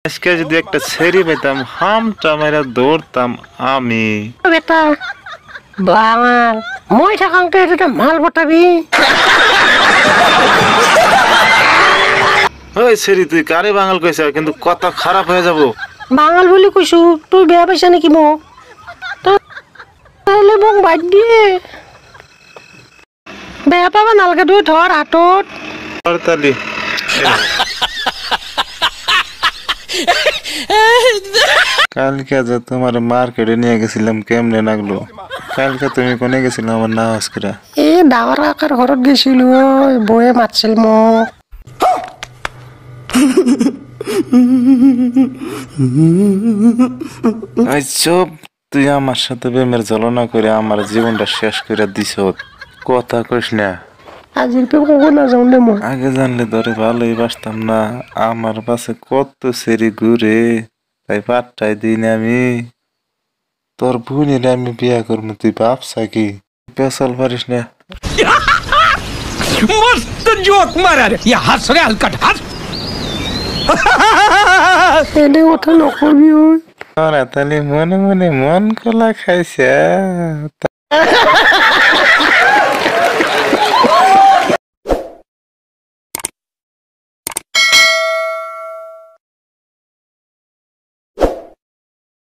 আজকে যদি একটা ছেড়ি পেতাম হামটা মেরা দৌড়তাম আমি। বেটা বাঙাল মই থাকাংতে এটা মাল পটাবি। ওই ছেড়ি তুই কারে বাঙাল কইছ কিন্তু কথা খারাপ হয়ে যাব। বাঙাল বুলি কইছো তুই বেয়া পাইছা নেকি মোক? তাহলে মোক বাদ দিয়ে বেয়া পাবা নালগে তুই ধর হাতত হরতালি। কালকে যে তোমার মার্কেটে নিয়ে গেছিলাম কেমনে লাগলো? কালকে তুমি কোনে গেছিলে আমার না আজকেরা? এ ডাঙর কাকার ঘরত গেছিল বয়ে মাতছিল মোক। চুপ, তুই আমার সাথে প্রেমের জ্বলনা করে আমার জীবনটা শেষ করে দিছ। কথা কইস না। আজির পে কখন না যাও রে মই। আগে জানলে ধরে ভালোই বাসতাম না। আমার পাশে কত সেরি ঘুরে, তাই পাট্টাই দিই না আমি। তোর বোনের আমি বিয়া করবো, তুই ভাবছা কি? পেশাল পারিস না। मस्त जोक मारा रे ये हंस रे हलकट हंस এনে কথা নকবি ওই। তাহলে মনে মনে মন কলা খাইছে।